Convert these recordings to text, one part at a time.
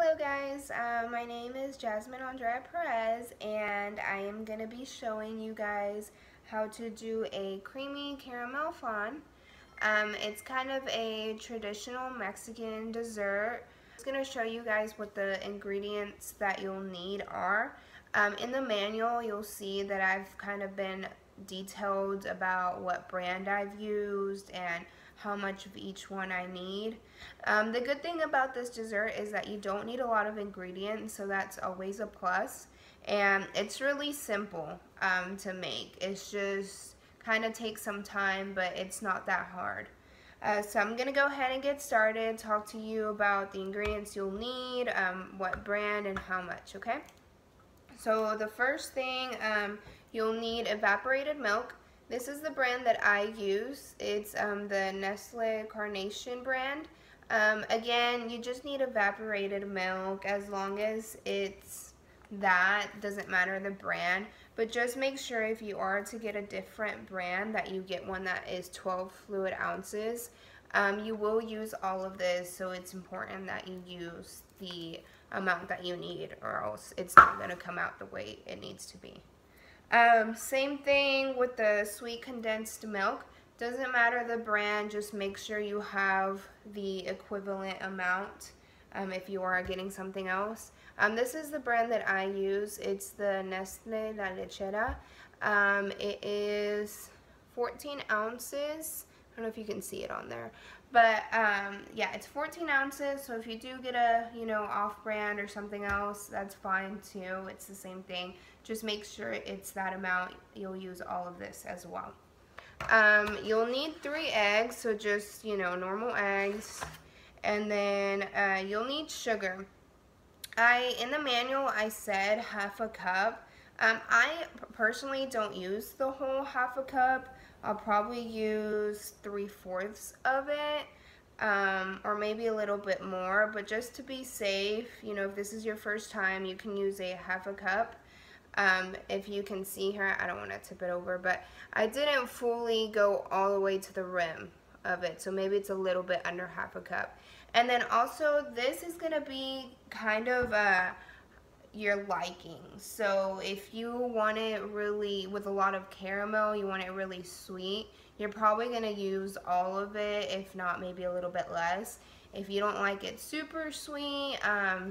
Hello guys, my name is Jasmine Andrea Perez and I am going to be showing you guys how to do a creamy caramel flan. It's kind of a traditional Mexican dessert. I'm just going to show you guys what the ingredients that you'll need are. In the manual you'll see that I've kind of been detailed about what brand I've used and how much of each one I need. The good thing about this dessert is that you don't need a lot of ingredients, so that's always a plus. And it's really simple to make. It's just kind of takes some time, but it's not that hard. So I'm going to go ahead and get started, talk to you about the ingredients you'll need, what brand and how much, okay? So the first thing, you'll need evaporated milk. This is the brand that I use. It's the Nestle Carnation brand. Again, you just need evaporated milk as long as it's that. Doesn't matter the brand. But just make sure if you are to get a different brand that you get one that is 12 fluid ounces. You will use all of this, so it's important that you use the amount that you need or else it's not going to come out the way it needs to be. Same thing with the sweet condensed milk. Doesn't matter the brand, just make sure you have the equivalent amount if you are getting something else. This is the brand that I use. It's the Nestle La Lechera. It is 14 ounces. I don't know if you can see it on there. But yeah, it's 14 ounces, so if you do get a, off-brand or something else, that's fine too. It's the same thing. Just make sure it's that amount. You'll use all of this as well. You'll need 3 eggs, so just, normal eggs. And then you'll need sugar. In the manual, I said half a cup. I personally don't use the whole half a cup. I'll probably use 3/4 of it, or maybe a little bit more, but just to be safe, if this is your first time, you can use a half a cup. If you can see here, I don't want to tip it over, but I didn't fully go all the way to the rim of it, so maybe it's a little bit under half a cup. And then also, this is going to be kind of your liking. So if you want it really with a lot of caramel, you want it really sweet, you're probably going to use all of it, if not maybe a little bit less. If you don't like it super sweet,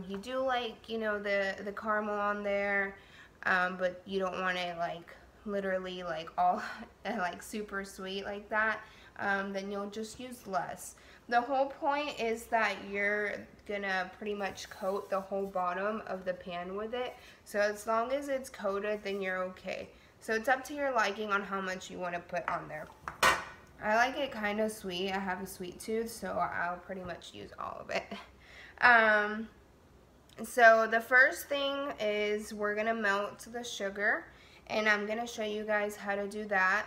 you do like, the caramel on there, but you don't want it like literally like all like super sweet like that, then you'll just use less. The whole point is that you're gonna pretty much coat the whole bottom of the pan with it. So as long as it's coated, then you're okay. So it's up to your liking on how much you want to put on there. I like it kind of sweet. I have a sweet tooth, so I'll pretty much use all of it. So the first thing is we're gonna melt the sugar, and I'm gonna show you guys how to do that.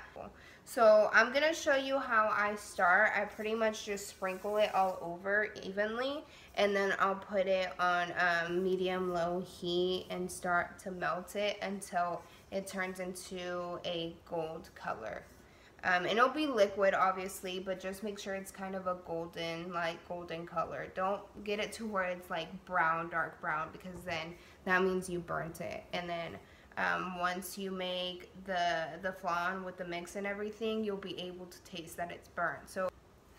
So I'm gonna show you how I start. I pretty much just sprinkle it all over evenly, and then I'll put it on medium-low heat and start to melt it until it turns into a gold color. And it'll be liquid obviously, but just make sure it's kind of a golden color. Don't get it to where it's like brown, dark brown, because then that means you burnt it. And then once you make the flan with the mix and everything, you'll be able to taste that it's burnt.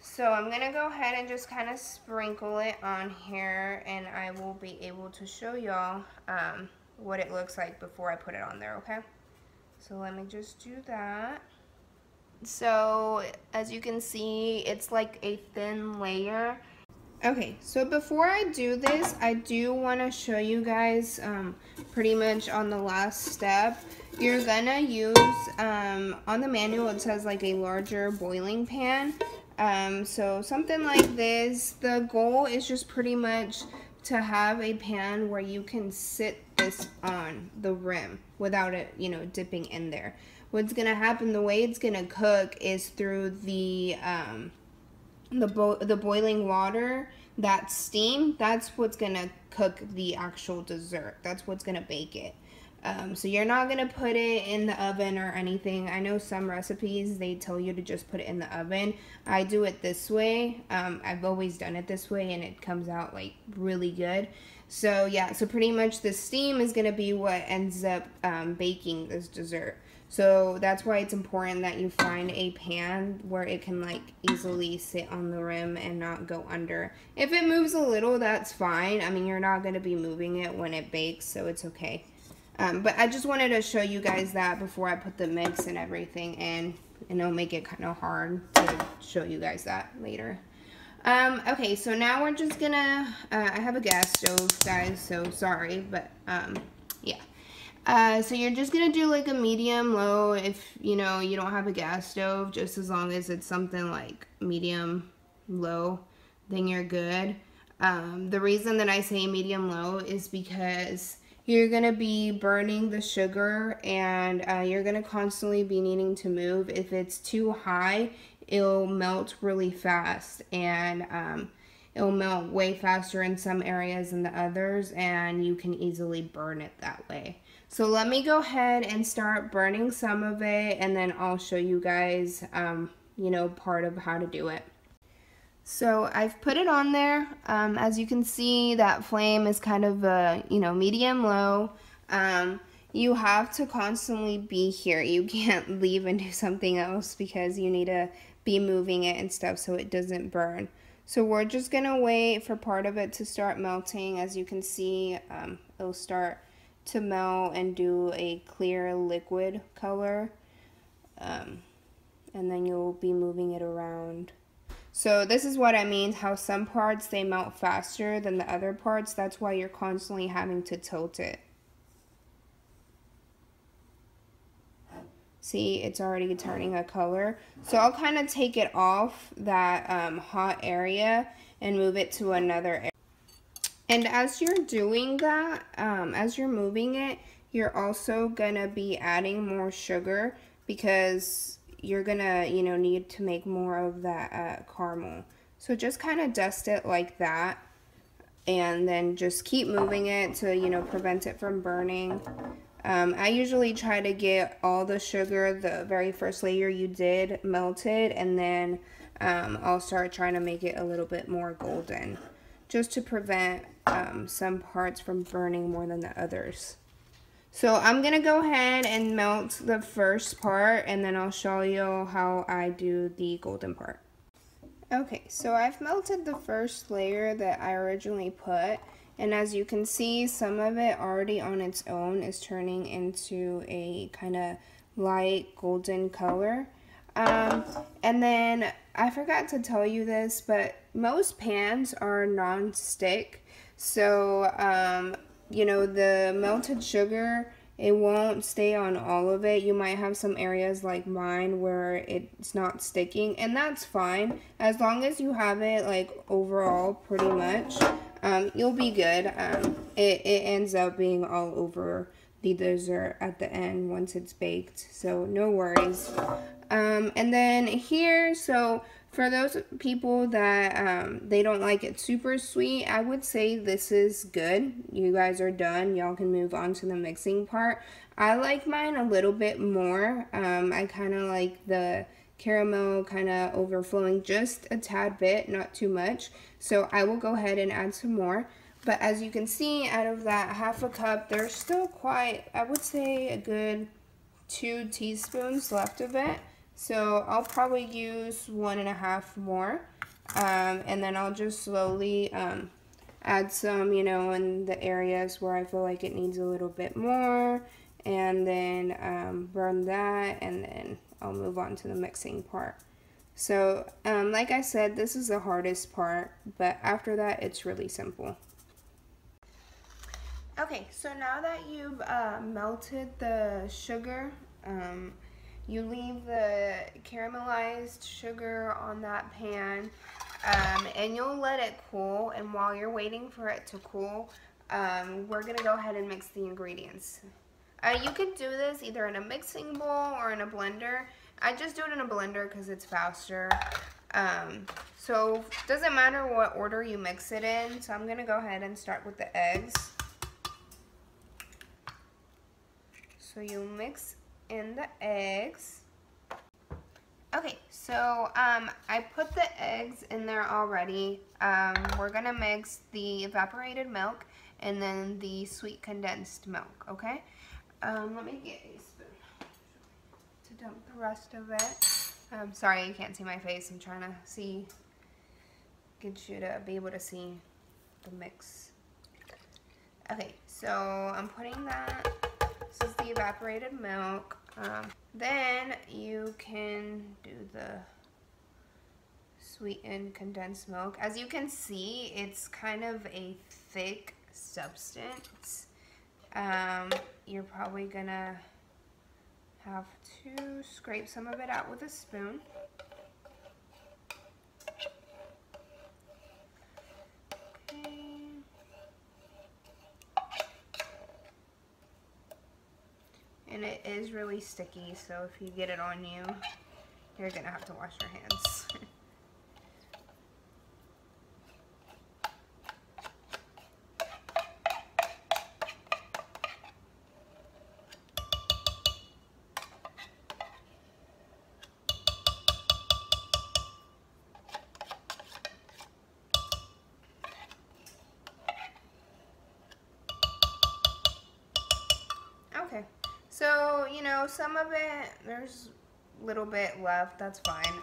So I'm gonna go ahead and just kind of sprinkle it on here, and I will be able to show y'all what it looks like before I put it on there, okay? So let me just do that. So as you can see, it's like a thin layer. Okay, so before I do this, I do want to show you guys pretty much on the last step. You're gonna use, on the manual it says like a larger boiling pan. So something like this. The goal is just pretty much to have a pan where you can sit this on the rim without it, dipping in there. What's gonna happen, the way it's gonna cook is through the boiling water, that steam, that's what's gonna cook the actual dessert. That's what's gonna bake it. So you're not going to put it in the oven or anything. I know some recipes, they tell you to just put it in the oven. I do it this way. I've always done it this way, and it comes out like really good. So yeah, so pretty much the steam is going to be what ends up baking this dessert. So that's why it's important that you find a pan where it can like easily sit on the rim and not go under. If it moves a little, that's fine. I mean, you're not going to be moving it when it bakes, so it's okay. But I just wanted to show you guys that before I put the mix and everything in, and it'll make it kind of hard to show you guys that later. Okay, so now we're just gonna, I have a gas stove, guys, so sorry, but, yeah. So you're just gonna do like a medium low if, you know, you don't have a gas stove, just as long as it's something like medium low, then you're good. The reason that I say medium low is because you're gonna be burning the sugar, and you're gonna constantly be needing to move. If it's too high, it'll melt really fast, and it'll melt way faster in some areas than the others, and you can easily burn it that way. So let me go ahead and start burning some of it, and then I'll show you guys, you know, part of how to do it. So I've put it on there. As you can see, that flame is kind of you know, medium low. You have to constantly be here. You can't leave and do something else because you need to be moving it and stuff so it doesn't burn. So we're just gonna wait for part of it to start melting. As you can see, it'll start to melt and do a clear liquid color, and then you'll be moving it around. So this is what I mean, how some parts they melt faster than the other parts. That's why you're constantly having to tilt it. See, it's already turning a color. So I'll kind of take it off that hot area and move it to another area. And as you're doing that, as you're moving it, you're also gonna be adding more sugar because you're gonna, you know, need to make more of that caramel. So just kind of dust it like that, and then just keep moving it to, you know, prevent it from burning. I usually try to get all the sugar, the very first layer you did, melted, and then I'll start trying to make it a little bit more golden, just to prevent some parts from burning more than the others. So I'm going to go ahead and melt the first part, and then I'll show you how I do the golden part. Okay, so I've melted the first layer that I originally put, and as you can see, some of it already on its own is turning into a kind of light golden color. And then I forgot to tell you this, but most pans are non-stick, so you know, the melted sugar, it won't stay on all of it. You might have some areas like mine where it's not sticking, and that's fine. As long as you have it like overall pretty much, you'll be good. It ends up being all over the dessert at the end once it's baked, so no worries. And then here, so for those people that they don't like it super sweet, I would say this is good. You guys are done. Y'all can move on to the mixing part. I like mine a little bit more. I kind of like the caramel kind of overflowing just a tad bit, not too much. So I will go ahead and add some more. But as you can see, out of that half a cup, there's still quite, I would say, a good 2 teaspoons left of it. So I'll probably use 1.5 more, and then I'll just slowly add some, you know, in the areas where I feel like it needs a little bit more, and then burn that, and then I'll move on to the mixing part. So like I said, this is the hardest part, but after that it's really simple. Okay, so now that you've melted the sugar, you leave the caramelized sugar on that pan, and you'll let it cool, and while you're waiting for it to cool, we're going to go ahead and mix the ingredients. You could do this either in a mixing bowl or in a blender. I just do it in a blender because it's faster. So it doesn't matter what order you mix it in, so I'm going to go ahead and start with the eggs. So you mix in the eggs. Okay, so I put the eggs in there already. We're gonna mix the evaporated milk and then the sweet condensed milk, okay? Let me get a spoon to dump the rest of it. Sorry you can't see my face. I'm trying to get you to be able to see the mix. Okay, so I'm putting that. This is the evaporated milk. Then you can do the sweetened condensed milk. As you can see, it's kind of a thick substance. You're probably gonna have to scrape some of it out with a spoon. And it is really sticky, so if you get it on you, you're gonna have to wash your hands. Okay, so you know, some of it, there's a little bit left, that's fine.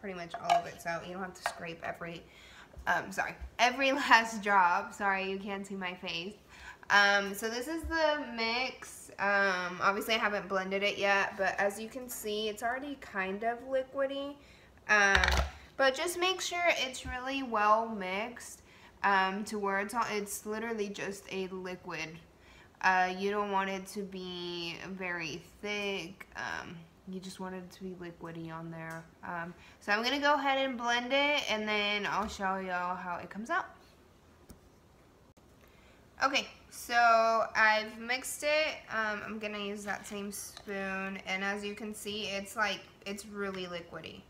Pretty much all of it's out. You don't have to scrape every last drop. Sorry, you can't see my face. So this is the mix. Obviously I haven't blended it yet, but as you can see, it's already kind of liquidy. But just make sure it's really well mixed to where it's literally just a liquid. You don't want it to be very thick. You just want it to be liquidy on there. So I'm gonna go ahead and blend it, and then I'll show y'all how it comes out. Okay, so I've mixed it. I'm gonna use that same spoon, and as you can see, it's really liquidy.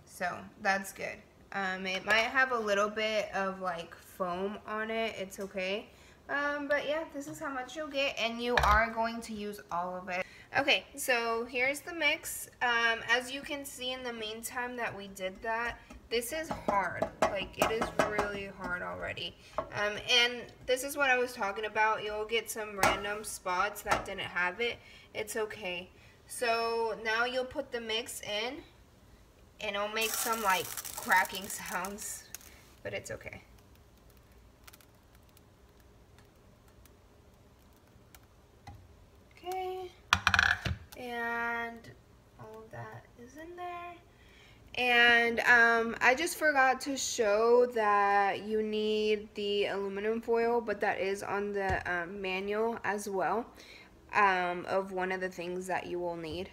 So that's good. It might have a little bit of like foam on it. It's okay. But yeah, this is how much you'll get, and you are going to use all of it. Okay, so here's the mix. As you can see, in the meantime that we did that, this is hard. Like, it is really hard already. And this is what I was talking about. You'll get some random spots that didn't have it. It's okay. So now you'll put the mix in, and it'll make some like cracking sounds, but it's okay. Okay, and all of that is in there. And I just forgot to show that you need the aluminum foil, but that is on the manual as well, of one of the things that you will need.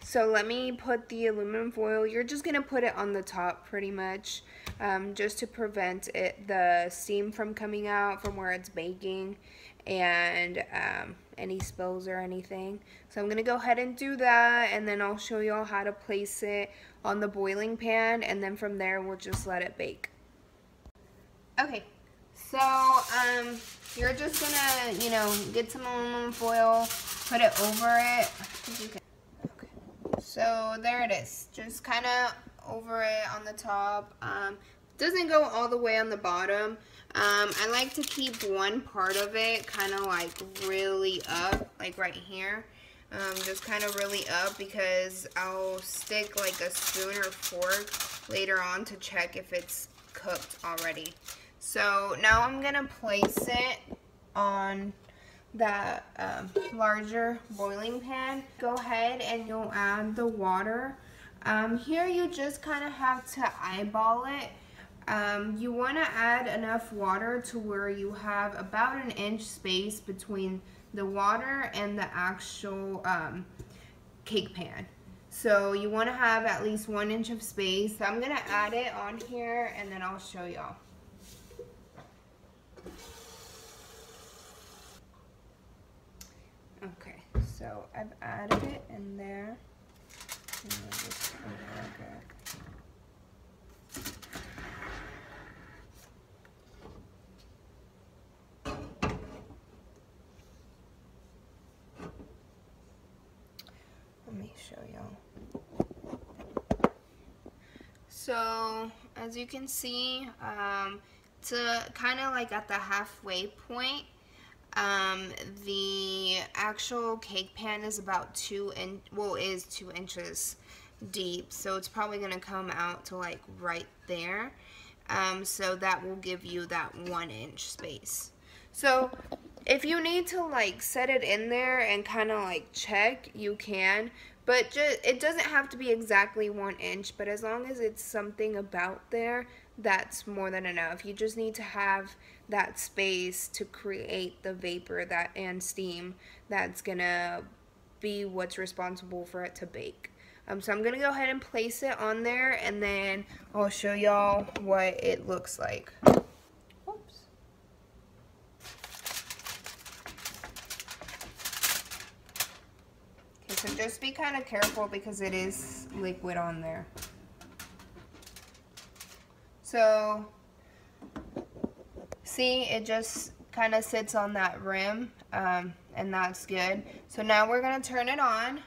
So let me put the aluminum foil. You're just gonna put it on the top pretty much, just to prevent the steam from coming out from where it's baking, and any spills or anything. So I'm gonna go ahead and do that, and then I'll show you all how to place it on the boiling pan, and then from there we'll just let it bake. Okay, so you're just gonna, you know, get some aluminum foil, put it over it. Okay, so there it is, just kind of over it on the top. Doesn't go all the way on the bottom. I like to keep one part of it kind of like really up, like right here. Just kind of really up, because I'll stick like a spoon or fork later on to check if it's cooked already. So now I'm gonna place it on that larger boiling pan. Go ahead and you'll add the water. Here you just kind of have to eyeball it. You want to add enough water to where you have about an inch space between the water and the actual cake pan. So you want to have at least 1 inch of space. So I'm going to add it on here, and then I'll show y'all. Okay, so I've added it in there. And we'll just unplug it. show y'all. So as you can see, to kind of like at the halfway point, the actual cake pan is about 2 inches deep, so it's probably gonna come out to like right there. So that will give you that 1 inch space. So if you need to like set it in there and kind of like check, you can, but it doesn't have to be exactly 1 inch, but as long as it's something about there, that's more than enough. You just need to have that space to create the vapor and steam that's gonna be what's responsible for it to bake. So I'm gonna go ahead and place it on there, and then I'll show y'all what it looks like. Oops. Okay, so just be kind of careful because it is liquid on there. So, see, it just kind of sits on that rim, and that's good. So now we're gonna turn it on.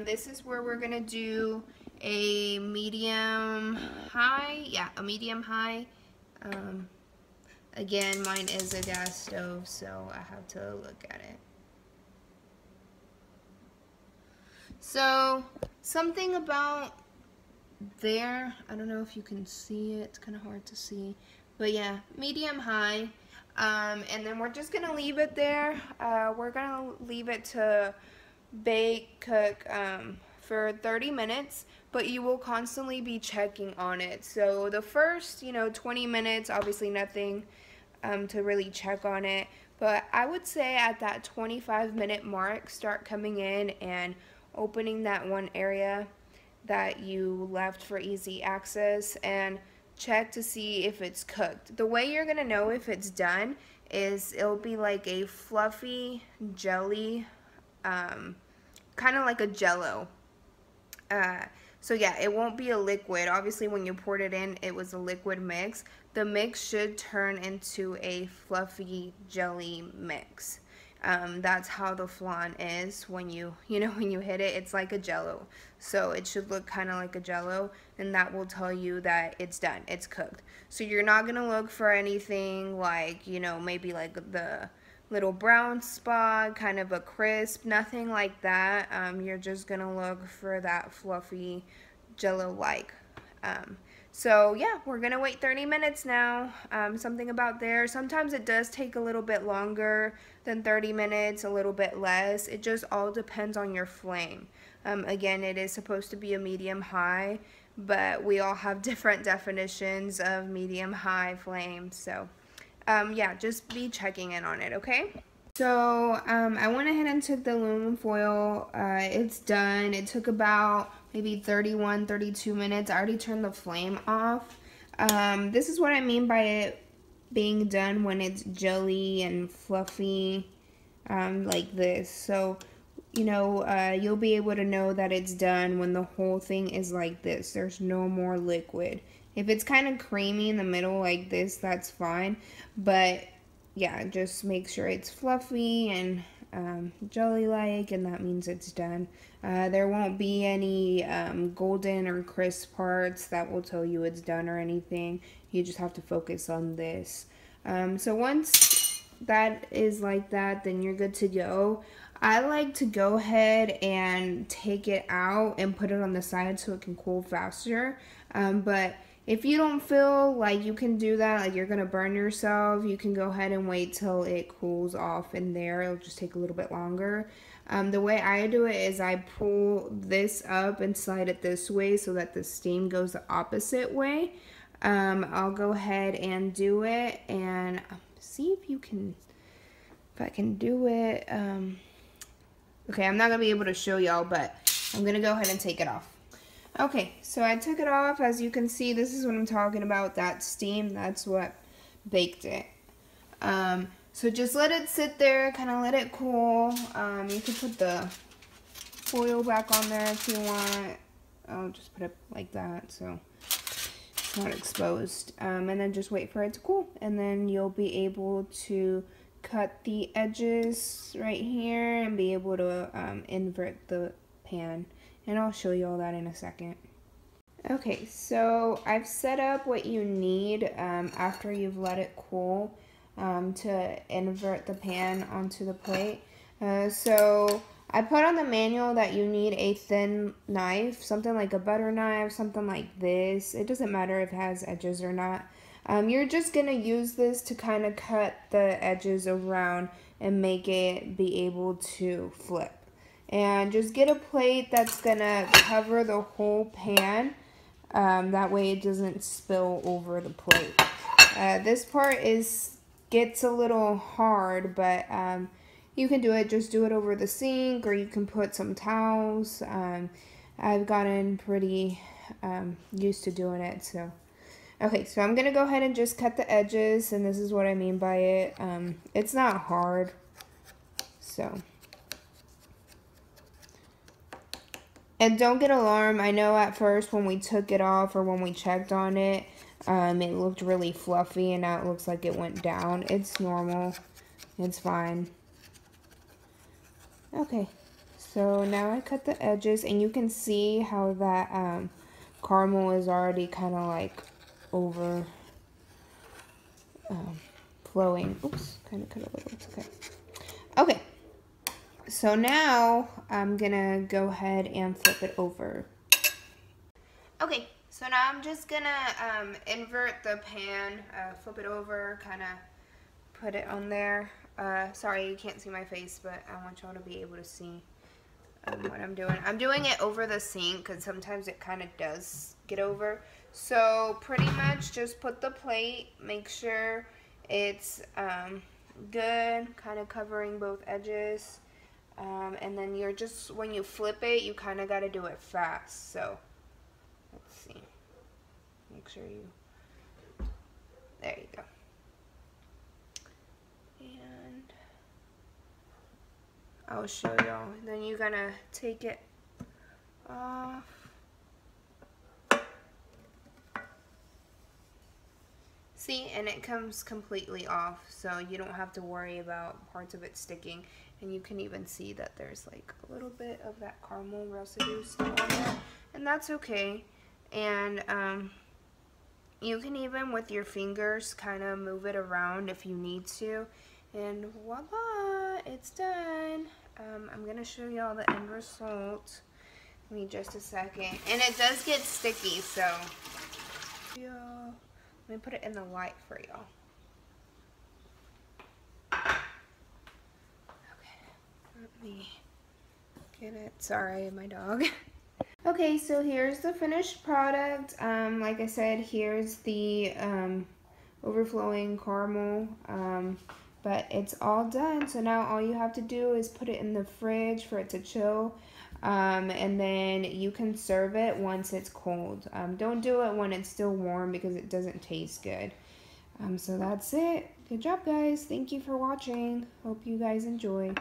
This is where we're gonna do a medium high. Yeah, a medium high. Again, mine is a gas stove, so I have to look at it. So something about there, I don't know if you can see it, it's kind of hard to see, but yeah, medium high. And then we're just gonna leave it there. We're gonna leave it to cook for 30 minutes, but you will constantly be checking on it. So the first 20 minutes, obviously nothing to really check on it, but I would say at that 25-minute mark, start coming in and opening that one area that you left for easy access and check to see if it's cooked. The way you're gonna know if it's done is it'll be like a fluffy jelly, kind of like a jello. So yeah, it won't be a liquid. Obviously when you poured it in, it was a liquid mix. The mix should turn into a fluffy jelly mix. That's how the flan is when when you hit it. It's like a jello, so it should look kind of like a jello, and that will tell you that it's done, it's cooked. So you're not gonna look for anything like maybe like the little brown spot, kind of a crisp, nothing like that. You're just gonna look for that fluffy jello like. So yeah, we're gonna wait 30 minutes now. Something about there, sometimes it does take a little bit longer than 30 minutes, a little bit less. It just all depends on your flame. Again, it is supposed to be a medium high, but we all have different definitions of medium high flame. So yeah, just be checking in on it, okay? So I went ahead and took the aluminum foil. It's done. It took about maybe 31, 32 minutes. I already turned the flame off. This is what I mean by it being done when it's jelly and fluffy like this. So, you'll be able to know that it's done when the whole thing is like this. There's no more liquid. If it's kind of creamy in the middle like this, that's fine. But yeah, just make sure it's fluffy and jelly-like, and that means it's done. There won't be any golden or crisp parts that will tell you it's done or anything. You just have to focus on this. So once that is like that, then you're good to go. I like to go ahead and take it out and put it on the side so it can cool faster. But if you don't feel like you can do that, like you're going to burn yourself, you can go ahead and wait till it cools off in there. It'll just take a little bit longer. The way I do it is I pull this up and slide it this way so that the steam goes the opposite way. I'll go ahead and do it and see if I can do it. Okay, I'm not going to be able to show y'all, but I'm going to go ahead and take it off. Okay, so I took it off. As you can see, this is what I'm talking about, that steam. That's what baked it. So just let it sit there, kind of let it cool. You can put the foil back on there if you want. I'll just put it like that so it's not exposed. And then just wait for it to cool. And then you'll be able to cut the edges right here and be able to invert the pan. and I'll show you all that in a second. Okay, so I've set up what you need after you've let it cool to invert the pan onto the plate. So I put on the manual that you need a thin knife, something like a butter knife, something like this. It doesn't matter if it has edges or not. You're just going to use this to kind of cut the edges around and make it be able to flip. And just get a plate that's going to cover the whole pan. That way it doesn't spill over the plate. This part gets a little hard, but you can do it. Just do it over the sink, or you can put some towels. I've gotten pretty used to doing it. So, okay, so I'm gonna go ahead and just cut the edges, and this is what I mean by it. It's not hard, so. And don't get alarmed. I know at first when we took it off or when we checked on it, it looked really fluffy, and now it looks like it went down. It's normal. It's fine. Okay, so now I cut the edges, and you can see how that caramel is already kind of like over flowing. Oops, kind of cut a little. It's okay. Okay. So now I'm gonna go ahead and flip it over. Okay, so now I'm just gonna invert the pan, flip it over, kind of put it on there. Sorry you can't see my face, but I want y'all to be able to see what I'm doing. I'm doing it over the sink because sometimes it kind of does get over. So pretty much just put the plate, make sure it's good, kind of covering both edges. And then you're just, when you flip it, you kind of got to do it fast. So, let's see. Make sure you, there you go. And I'll show y'all. Then you're going to take it off. See, and it comes completely off, so you don't have to worry about parts of it sticking. And you can even see that there's like a little bit of that caramel residue still on there, and that's okay. And you can even with your fingers kind of move it around if you need to, and voila, it's done. I'm gonna show y'all the end result. Give me just a second. And it does get sticky, so let me put it in the light for y'all. Let me get it. Sorry, my dog. Okay, so here's the finished product. Like I said, here's the overflowing caramel, but it's all done. So now all you have to do is put it in the fridge for it to chill, and then you can serve it once it's cold. Don't do it when it's still warm because it doesn't taste good. So that's it. Good job, guys. Thank you for watching. Hope you guys enjoy.